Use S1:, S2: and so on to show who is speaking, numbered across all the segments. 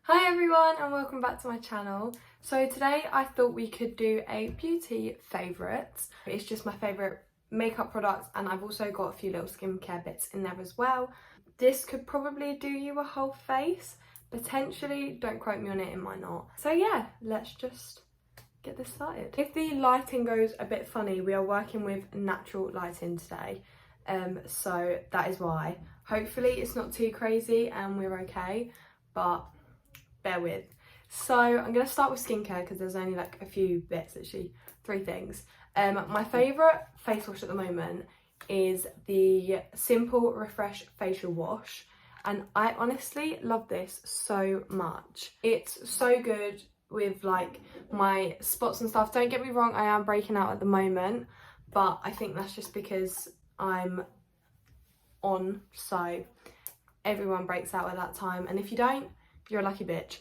S1: Hi everyone and welcome back to my channel. So today I thought we could do a beauty favourites. It's just my favourite makeup products and I've also got a few little skincare bits in there as well. This could probably do you a whole face. Potentially, don't quote me on it, it might not. So yeah, let's just get this started. If the lighting goes a bit funny, we are working with natural lighting today. So that is why. Hopefully it's not too crazy and we're okay, but bear with. So I'm going to start with skincare because there's only like a few bits, literally 3 things. My favourite face wash at the moment is the Simple Refresh Facial Wash, and I honestly love this so much. It's so good with like my spots and stuff. Don't get me wrong, I am breaking out at the moment, but I think that's just because I'm on, so everyone breaks out at that time, and if you don't, you're a lucky bitch.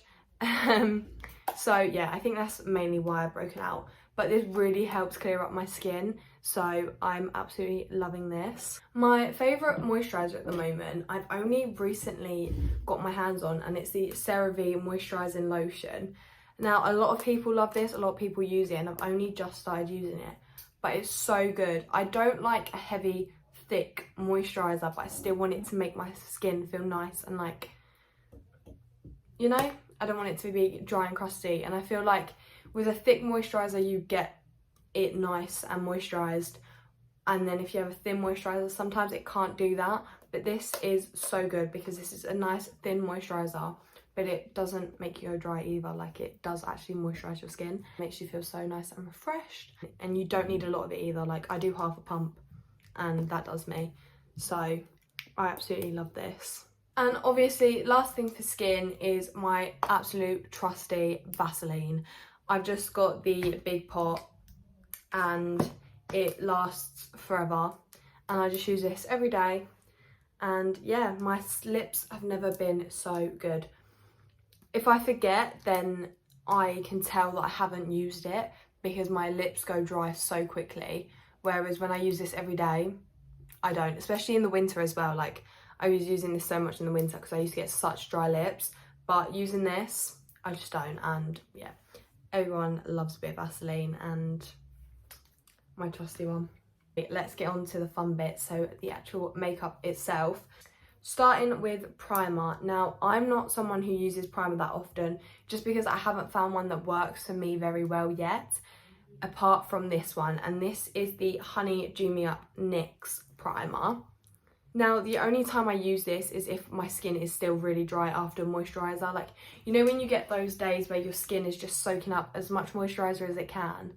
S1: So yeah, I think that's mainly why I've broken out, but this really helps clear up my skin, so I'm absolutely loving this. My favourite moisturiser at the moment, I've only recently got my hands on, and it's the CeraVe Moisturising Lotion. Now, a lot of people love this, a lot of people use it, and I've only just started using it, but it's so good. I don't like a heavy, thick moisturiser, but I still want it to make my skin feel nice and like, you know, I don't want it to be dry and crusty, and I feel like with a thick moisturiser you get it nice and moisturised, and then if you have a thin moisturiser sometimes it can't do that, but this is so good because this is a nice thin moisturiser, but it doesn't make you go dry either. Like, it does actually moisturise your skin, it makes you feel so nice and refreshed, and you don't need a lot of it either. Like, I do half a pump and that does me, so I absolutely love this. And obviously, last thing for skin is my absolute trusty Vaseline. I've just got the big pot and it lasts forever, and I just use this every day, and yeah, my lips have never been so good. If I forget, then I can tell that I haven't used it because my lips go dry so quickly, whereas when I use this every day, I don't, especially in the winter as well. Like, I was using this so much in the winter because I used to get such dry lips, but using this, I just don't. And yeah, everyone loves a bit of Vaseline, and my trusty one. Let's get on to the fun bit, so the actual makeup itself. Starting with primer. Now, I'm not someone who uses primer that often, just because I haven't found one that works for me very well yet, apart from this one, and this is the Honey Dew Me Up NYX primer. Now, the only time I use this is if my skin is still really dry after moisturiser. Like, you know when you get those days where your skin is just soaking up as much moisturiser as it can,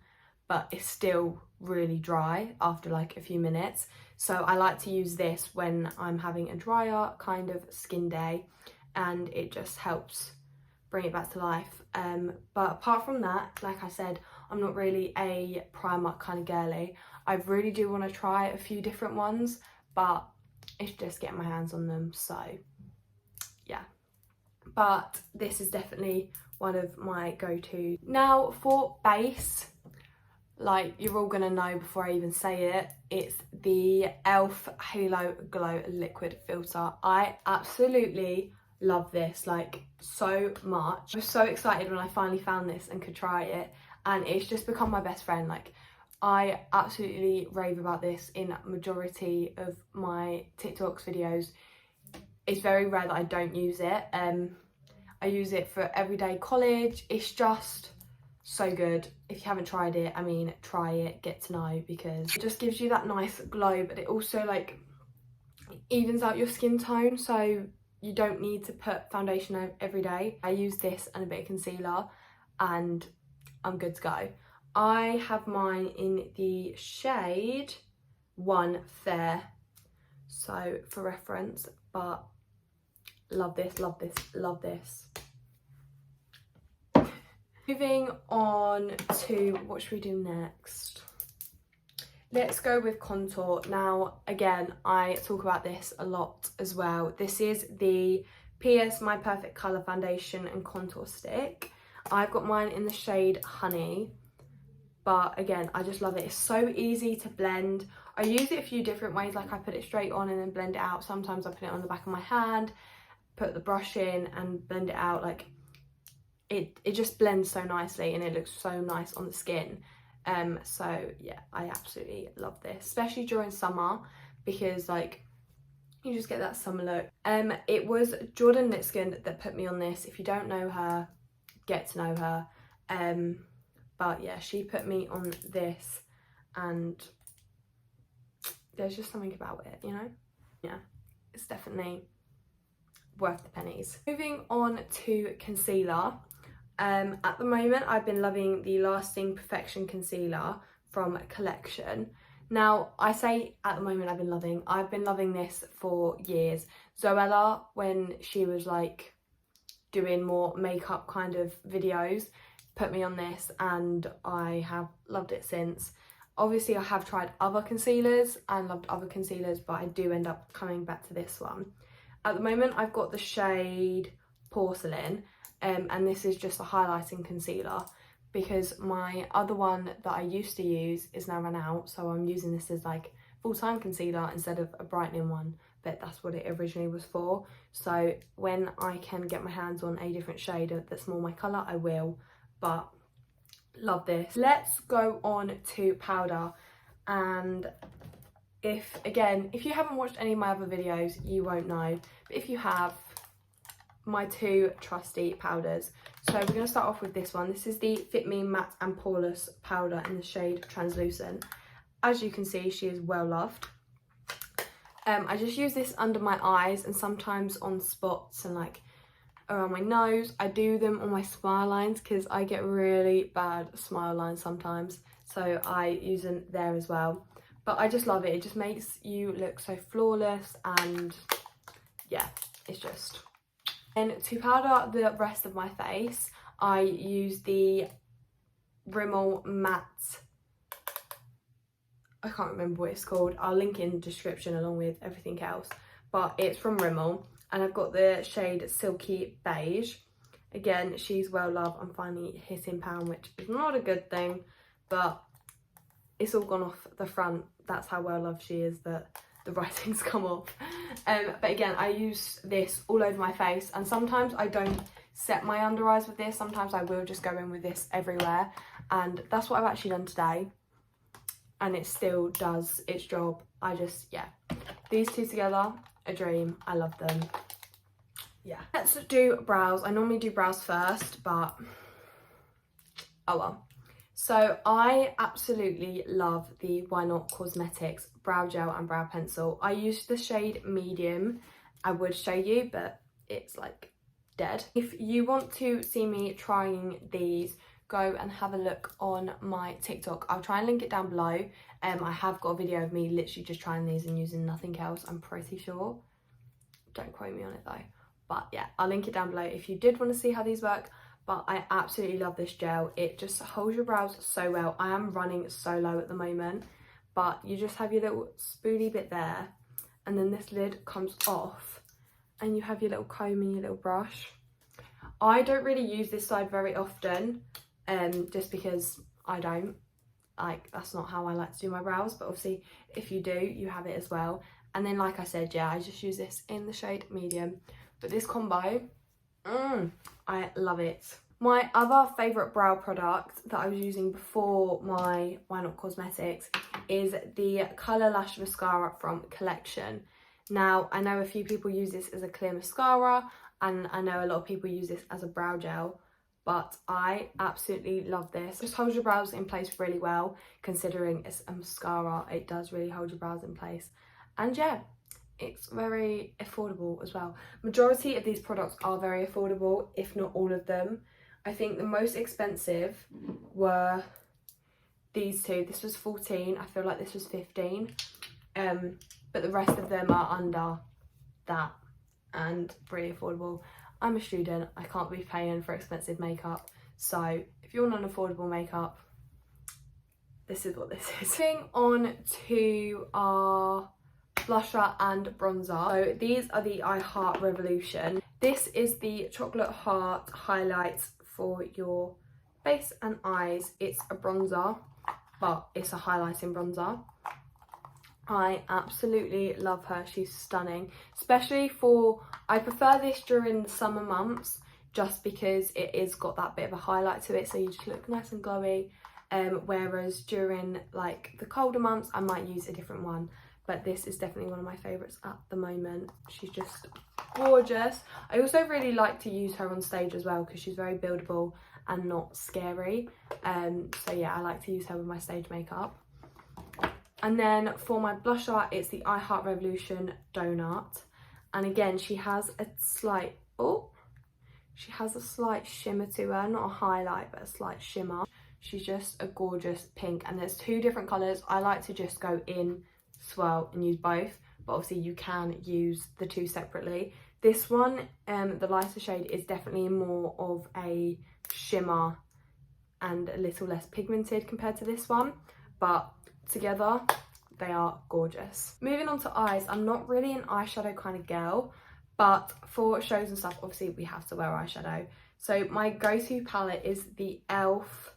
S1: but it's still really dry after like a few minutes. So I like to use this when I'm having a drier kind of skin day, and it just helps bring it back to life. But apart from that, like I said, I'm not really a primer kind of girly. I really do want to try a few different ones, but it's just getting my hands on them, so yeah. But this is definitely one of my go-to. Now for base, like you're all gonna know before I even say it, it's the e.l.f. Halo Glow Liquid Filter. I absolutely love this, like, so much. I was so excited when I finally found this and could try it, and it's just become my best friend. Like, I absolutely rave about this in majority of my TikToks videos. It's very rare that I don't use it. I use it for everyday college. It's just so good. If you haven't tried it, I mean, try it, get to know, because it just gives you that nice glow, but it also like evens out your skin tone, so you don't need to put foundation on every day. I use this and a bit of concealer and I'm good to go. I have mine in the shade 1 Fair, so for reference, but love this, love this, love this. Moving on to what should we do next? Let's go with contour. Now, again, I talk about this a lot as well. This is the PS My Perfect Colour Foundation and Contour Stick. I've got mine in the shade Honey. But again, I just love it. It's so easy to blend. I use it a few different ways, like I put it straight on and then blend it out. Sometimes I put it on the back of my hand, put the brush in and blend it out. Like, it just blends so nicely and it looks so nice on the skin. So yeah, I absolutely love this, especially during summer, because like you just get that summer look. It was Jordan Litskin that put me on this. If you don't know her, get to know her. But yeah, she put me on this, and there's just something about it, you know? Yeah, it's definitely worth the pennies. Moving on to concealer. At the moment, I've been loving the Lasting Perfection Concealer from Collection. Now, I say at the moment I've been loving this for years. Zoella, when she was like doing more makeup kind of videos, put me on this and I have loved it since. Obviously, I have tried other concealers and loved other concealers, but I do end up coming back to this one. At the moment, I've got the shade Porcelain, and this is just a highlighting concealer because my other one that I used to use is now run out, so I'm using this as like full-time concealer instead of a brightening one, but that's what it originally was for. So when I can get my hands on a different shade that's more my colour, I will, but love this. Let's go on to powder. And if you haven't watched any of my other videos, you won't know, but if you have, my two trusty powders. So we're going to start off with this one. This is the Fit Me Matte and Poreless powder in the shade Translucent. As you can see, she is well loved. I just use this under my eyes and sometimes on spots and like around my nose. I do them on my smile lines because I get really bad smile lines sometimes, so I use them there as well. But I just love it. It just makes you look so flawless, and yeah, it's just. And to powder the rest of my face, I use the Rimmel Matte, I can't remember what it's called. I'll link in the description along with everything else, but it's from Rimmel, and I've got the shade Silky Beige. Again, she's well loved. I'm finally hitting pan, which is not a good thing, but it's all gone off the front. That's how well loved she is that the writing's come off. But again, I use this all over my face, and sometimes I don't set my under eyes with this. Sometimes I will just go in with this everywhere, and that's what I've actually done today, and it still does its job. Yeah, these two together, a dream. I love them. Yeah, let's do brows. I normally do brows first, but oh well. So I absolutely love the Why Not Cosmetics brow gel and brow pencil. I use the shade Medium. I would show you, but it's like dead. If you want to see me trying these, go and have a look on my TikTok. I'll try and link it down below. I have got a video of me literally just trying these and using nothing else, I'm pretty sure. Don't quote me on it though. But yeah, I'll link it down below if you did want to see how these work. But I absolutely love this gel. It just holds your brows so well. I am running so low at the moment, but you just have your little spoolie bit there, and then this lid comes off, and you have your little comb and your little brush. I don't really use this side very often, just because I don't. Like, that's not how I like to do my brows, but obviously if you do, you have it as well. And then like I said, yeah, I just use this in the shade Medium. But this combo, I love it. My other favourite brow product that I was using before my Why Not Cosmetics is the Colour Lash Mascara from Collection. Now, I know a few people use this as a clear mascara, and I know a lot of people use this as a brow gel, but I absolutely love this. It just holds your brows in place really well. Considering it's a mascara, it does really hold your brows in place. And yeah, it's very affordable as well. Majority of these products are very affordable, if not all of them. I think the most expensive were these two. This was 14. I feel like this was 15. But the rest of them are under that and pretty affordable. I'm a student. I can't be paying for expensive makeup. So if you want an affordable makeup, this is what this is. Moving on to our blusher and bronzer. So these are the I Heart Revolution. This is the Chocolate Heart highlights for your face and eyes. It's a bronzer, but it's a highlighting bronzer. I absolutely love her. She's stunning, especially for, I prefer this during the summer months just because it is got that bit of a highlight to it, so you just look nice and glowy. Whereas during like the colder months I might use a different one, but this is definitely one of my favourites at the moment. She's just gorgeous. I also really like to use her on stage as well because she's very buildable and not scary. So yeah, I like to use her with my stage makeup. And then for my blusher, it's the I Heart Revolution Donut, and again she has a slight shimmer to her, not a highlight but a slight shimmer. She's just a gorgeous pink, and there's two different colours. I like to just go in, swirl and use both, but obviously you can use the two separately. This one, the lighter shade, is definitely more of a shimmer and a little less pigmented compared to this one, but together they are gorgeous. Moving on to eyes, I'm not really an eyeshadow kind of girl, but for shows and stuff obviously we have to wear eyeshadow. So my go-to palette is the e.l.f.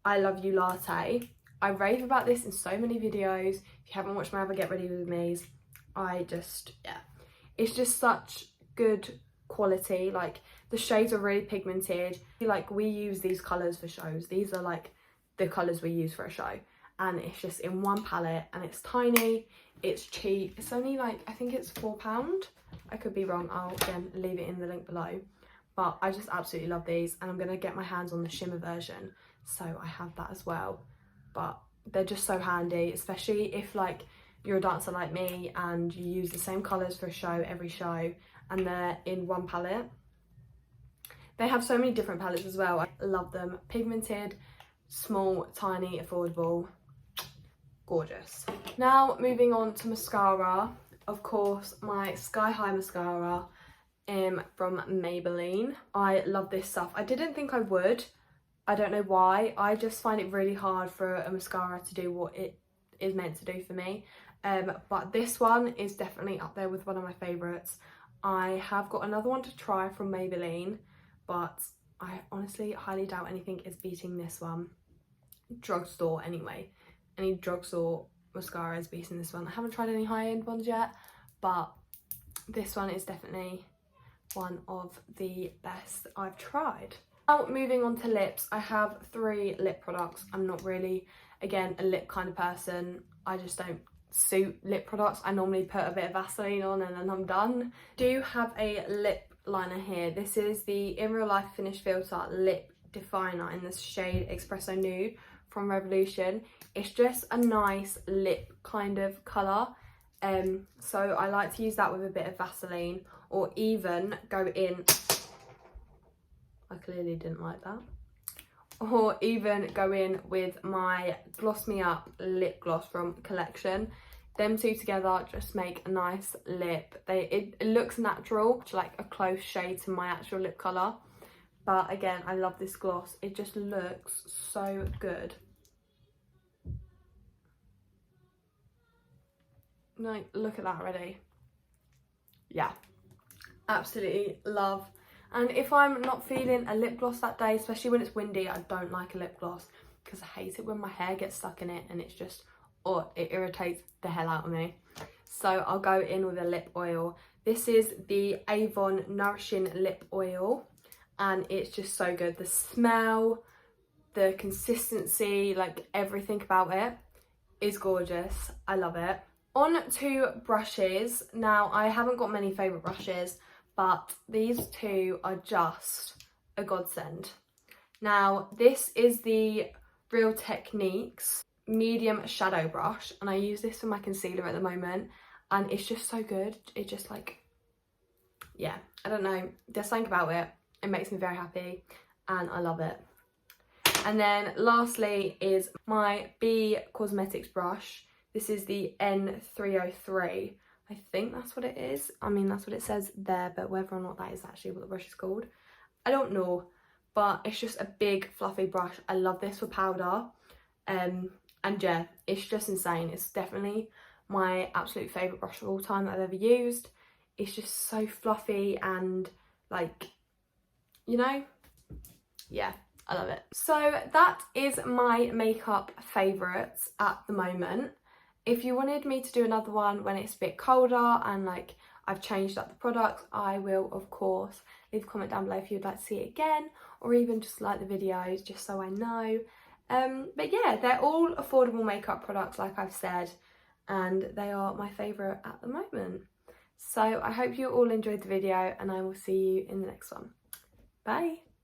S1: I Love You Latte. I rave about this in so many videos. If you haven't watched my other Get Ready With Me's, it's just such good quality. Like the shades are really pigmented. Like we use these colours for shows. These are like the colours we use for a show, and it's just in one palette, and it's tiny, it's cheap. It's only like, I think it's £4. I could be wrong. I'll again leave it in the link below, but I just absolutely love these, and I'm gonna get my hands on the shimmer version, so I have that as well. But they're just so handy, especially if like you're a dancer like me and you use the same colours for a show every show and they're in one palette. They have so many different palettes as well. I love them. Pigmented, small, tiny, affordable, gorgeous. Now moving on to mascara. Of course, my Sky High mascara from Maybelline. I love this stuff. I didn't think I would. I don't know why. I just find it really hard for a mascara to do what it is meant to do for me. But this one is definitely up there with one of my favourites. I have got another one to try from Maybelline, but I honestly highly doubt anything is beating this one. Drugstore anyway. Any drugstore mascara is beating this one. I haven't tried any high-end ones yet, but this one is definitely one of the best I've tried. Now moving on to lips, I have 3 lip products. I'm not really, again, a lip kind of person. I just don't suit lip products. I normally put a bit of Vaseline on and then I'm done. I do have a lip liner here. This is the In Real Life Finish Filter Lip Definer in the shade Espresso Nude from Revolution. It's just a nice lip kind of colour. So I like to use that with a bit of Vaseline, or even go in, I clearly didn't like that, or even go in with my Gloss Me Up lip gloss from Collection. Them two together just make a nice lip. It looks natural, like a close shade to my actual lip colour, but again, I love this gloss. It just looks so good. Like, look at that already. Yeah, absolutely love. And if I'm not feeling a lip gloss that day, especially when it's windy, I don't like a lip gloss because I hate it when my hair gets stuck in it and it's just, oh, it irritates the hell out of me. So I'll go in with a lip oil. This is the Avon Nourishing Lip Oil, and it's just so good. The smell, the consistency, like everything about it is gorgeous. I love it. On to brushes. Now, I haven't got many favourite brushes, but these two are just a godsend. Now, this is the Real Techniques medium shadow brush, and I use this for my concealer at the moment, and it's just so good. It just like, yeah, I don't know, there's something about it. It makes me very happy and I love it. And then lastly is my B Cosmetics brush. This is the N303. I think that's what it is. I mean, that's what it says there, but whether or not that is actually what the brush is called, I don't know. But it's just a big fluffy brush. I love this for powder. And yeah, it's just insane. It's definitely my absolute favourite brush of all time that I've ever used. It's just so fluffy and like, you know, yeah, I love it. So that is my makeup favourites at the moment. If you wanted me to do another one when it's a bit colder and like I've changed up the products, I will of course leave a comment down below if you'd like to see it again, or even just like the videos just so I know. But yeah, they're all affordable makeup products like I've said, and they are my favourite at the moment. So I hope you all enjoyed the video, and I will see you in the next one. Bye!